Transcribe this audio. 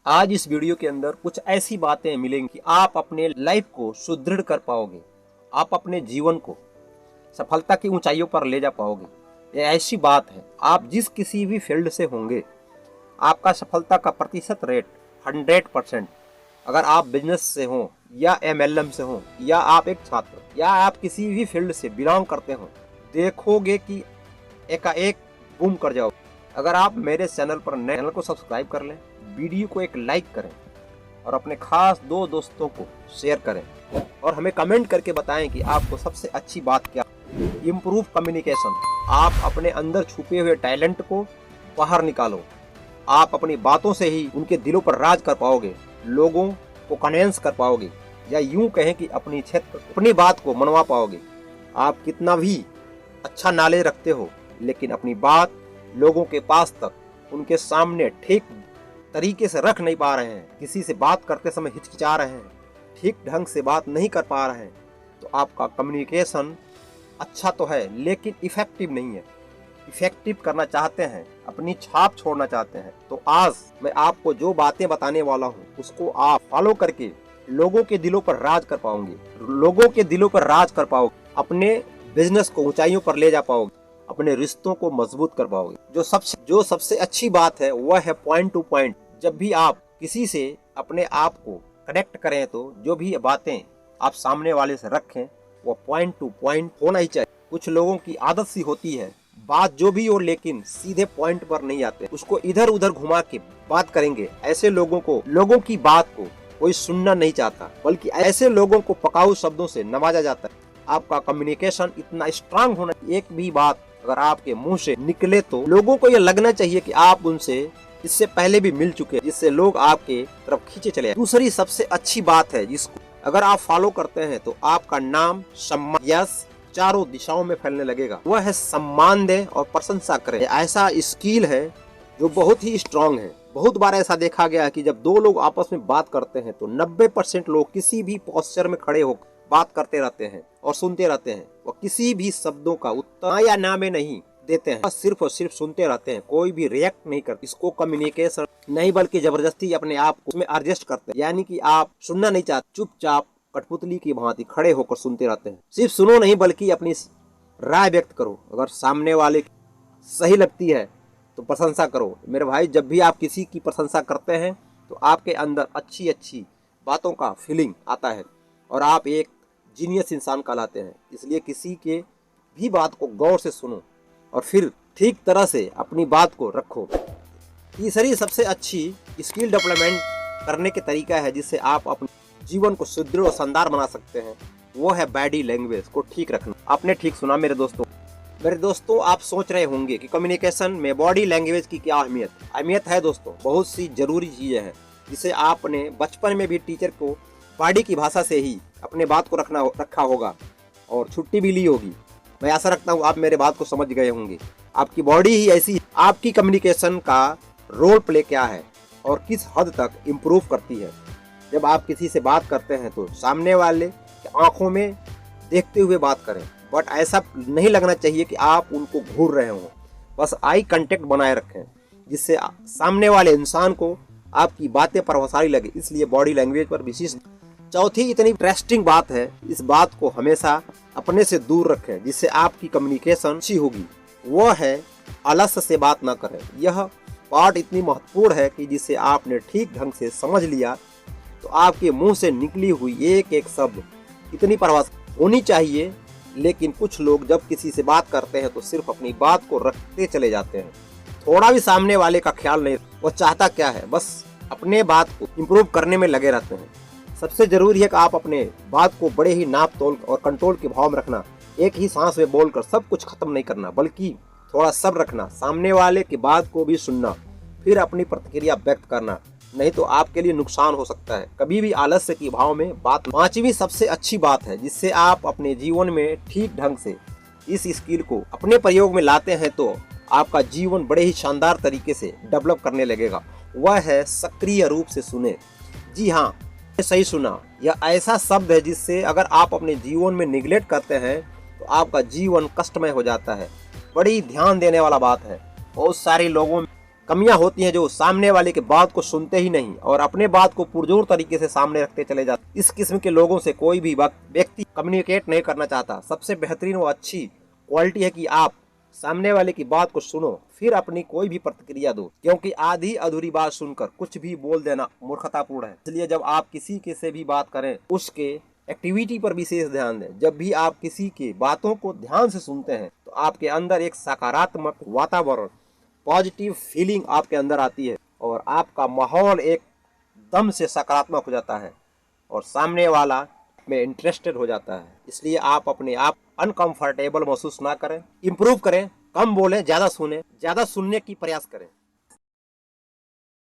आज इस वीडियो के अंदर कुछ ऐसी बातें मिलेंगी कि आप अपने लाइफ को सुदृढ़ कर पाओगे, आप अपने जीवन को सफलता की ऊंचाइयों पर ले जा पाओगे। ये ऐसी बात है, आप जिस किसी भी फील्ड से होंगे, आपका सफलता का प्रतिशत रेट 100%। अगर आप बिजनेस से हो या MLM से हो या आप एक छात्र या आप किसी भी फील्ड से बिलोंग करते हो, देखोगे कि एकाएक बूम कर जाओगे। अगर आप मेरे चैनल पर नए, चैनल को सब्सक्राइब कर लें, वीडियो को एक लाइक करें और अपने खास 2 दोस्तों को शेयर करें और हमें कमेंट करके बताएं कि आपको सबसे अच्छी बात क्या। इम्प्रूव कम्युनिकेशन, आप अपने अंदर छुपे हुए टैलेंट को बाहर निकालो। आप अपनी बातों से ही उनके दिलों पर राज कर पाओगे, लोगों को कन्विंस कर पाओगे, या यूं कहें कि अपनी बात को मनवा पाओगे। आप कितना भी अच्छा नॉलेज रखते हो, लेकिन अपनी बात लोगों के पास तक, उनके सामने ठीक तरीके से रख नहीं पा रहे हैं, किसी से बात करते समय हिचकिचा रहे हैं, ठीक ढंग से बात नहीं कर पा रहे हैं, तो आपका कम्युनिकेशन अच्छा तो है लेकिन इफेक्टिव नहीं है। इफेक्टिव करना चाहते हैं, अपनी छाप छोड़ना चाहते हैं, तो आज मैं आपको जो बातें बताने वाला हूँ उसको आप फॉलो करके लोगों के दिलों पर राज कर पाओगे, लोगों के दिलों पर राज कर पाओगे, अपने बिजनेस को ऊंचाइयों पर ले जा पाओगे, अपने रिश्तों को मजबूत कर पाओगे। जो सबसे अच्छी बात है वह है पॉइंट टू पॉइंट। जब भी आप किसी से अपने आप को कनेक्ट करें तो जो भी बातें आप सामने वाले से रखें वो पॉइंट टू पॉइंट होना ही चाहिए। कुछ लोगों की आदत सी होती है, बात जो भी हो लेकिन सीधे पॉइंट पर नहीं आते, उसको इधर उधर घुमा के बात करेंगे। ऐसे लोगों की बात को कोई सुनना नहीं चाहता, बल्कि ऐसे लोगों को पकाऊ शब्दों से नवाजा जाता है। आपका कम्युनिकेशन इतना स्ट्रांग होना, एक भी बात अगर आपके मुंह से निकले तो लोगों को यह लगना चाहिए कि आप उनसे इससे पहले भी मिल चुके हैं, जिससे लोग आपके तरफ खींचे चले। दूसरी सबसे अच्छी बात है जिसको अगर आप फॉलो करते हैं तो आपका नाम, सम्मान, यश चारों दिशाओं में फैलने लगेगा। वह है सम्मान दे और प्रशंसा करे। ऐसा स्किल है जो बहुत ही स्ट्रांग है। बहुत बार ऐसा देखा गया है कि जब 2 लोग आपस में बात करते हैं तो 90% लोग किसी भी पोस्चर में खड़े होकर बात करते रहते हैं और सुनते रहते हैं। वो किसी भी शब्दों का उत्तर या ना में नहीं देते हैं, सिर्फ और सिर्फ सुनते रहते हैं, कोई भी रिएक्ट नहीं करते। इसको कम्युनिकेशन नहीं बल्कि जबरदस्ती अपने आप को उसमें एडजस्ट करते हैं। यानी कि आप सुनना नहीं चाहते, चुपचाप कठपुतली की भांति खड़े होकर सुनते रहते हैं। सिर्फ सुनो नहीं बल्कि अपनी राय व्यक्त करो। अगर सामने वाले सही लगती है तो प्रशंसा करो। मेरे भाई, जब भी आप किसी की प्रशंसा करते हैं तो आपके अंदर अच्छी अच्छी बातों का फीलिंग आता है और आप एक जीनियस इंसान कहलाते हैं। इसलिए किसी के भी बात को गौर से सुनो और फिर ठीक तरह से अपनी बात को रखो। तीसरी सबसे अच्छी स्किल डेवलपमेंट करने के तरीका है जिससे आप अपने जीवन को सुदृढ़ और शानदार बना सकते हैं, वो है बॉडी लैंग्वेज को ठीक रखना। आपने ठीक सुना मेरे दोस्तों, आप सोच रहे होंगे कि कम्युनिकेशन में बॉडी लैंग्वेज की क्या अहमियत है। दोस्तों, बहुत सी जरूरी चीजें हैं जिसे आपने बचपन में भी टीचर को बॉडी की भाषा से ही अपने बात को रखा होगा और छुट्टी भी ली होगी। मैं आशा रखता हूँ आप मेरे बात को समझ गए होंगे। आपकी बॉडी ही ऐसी, आपकी कम्युनिकेशन का रोल प्ले क्या है और किस हद तक इम्प्रूव करती है। जब आप किसी से बात करते हैं तो सामने वाले की आंखों में देखते हुए बात करें, बट ऐसा नहीं लगना चाहिए कि आप उनको घूर रहे हों। बस आई कांटेक्ट बनाए रखें जिससे सामने वाले इंसान को आपकी बातें प्रभावशाली लगे। इसलिए बॉडी लैंग्वेज पर विशेष। चौथी इतनी इंटरेस्टिंग बात है, इस बात को हमेशा अपने से दूर रखें जिससे आपकी कम्युनिकेशन अच्छी होगी, वो है आलस्य से बात ना करें। यह पार्ट इतनी महत्वपूर्ण है कि जिसे आपने ठीक ढंग से समझ लिया तो आपके मुंह से निकली हुई एक एक शब्द इतनी प्रभावशाली होनी चाहिए। लेकिन कुछ लोग जब किसी से बात करते हैं तो सिर्फ अपनी बात को रखते चले जाते हैं, थोड़ा भी सामने वाले का ख्याल नहीं। वो चाहता क्या है, बस अपने बात को इम्प्रूव करने में लगे रहते हैं। सबसे जरूरी है कि आप अपने बात को बड़े ही नाप तोल और कंट्रोल के भाव में रखना। एक ही सांस में बोलकर सब कुछ खत्म नहीं करना, बल्कि थोड़ा सब्र रखना, सामने वाले की बात को भी सुनना, फिर अपनी प्रतिक्रिया व्यक्त करना, नहीं तो आपके लिए नुकसान हो सकता है। कभी भी आलस्य की भाव में बात। 5वीं सबसे अच्छी बात है जिससे आप अपने जीवन में ठीक ढंग से इस स्किल को अपने प्रयोग में लाते हैं तो आपका जीवन बड़े ही शानदार तरीके से डेवलप करने लगेगा। वह है सक्रिय रूप से सुने। जी हाँ, सही सुना। यह ऐसा शब्द है जिससे अगर आप अपने जीवन में निगलेक्ट करते हैं तो आपका जीवन कष्टमय हो जाता है। बड़ी ध्यान देने वाला बात है। बहुत सारे लोगों कमियां होती हैं जो सामने वाले के बात को सुनते ही नहीं और अपने बात को पुरजोर तरीके से सामने रखते चले जाते। इस किस्म के लोगों से कोई भी व्यक्ति कम्युनिकेट नहीं करना चाहता। सबसे बेहतरीन व अच्छी क्वालिटी है कि आप सामने वाले की बात को सुनो, फिर अपनी कोई भी प्रतिक्रिया दो, क्योंकि आधी अधूरी बात सुनकर कुछ भी बोल देना मूर्खतापूर्ण है। इसलिए जब आप किसी के से भी बात करें, उसके एक्टिविटी पर विशेष ध्यान दें। जब भी आप किसी की बातों को ध्यान से सुनते हैं तो आपके अंदर एक सकारात्मक वातावरण, पॉजिटिव फीलिंग आपके अंदर आती है और आपका माहौल एकदम से सकारात्मक हो जाता है और सामने वाला में इंटरेस्टेड हो जाता है। इसलिए आप अपने आप अनकंफर्टेबल महसूस ना करें, इम्प्रूव करें, कम बोलें, ज़्यादा सुने, ज़्यादा सुनने की प्रयास करें।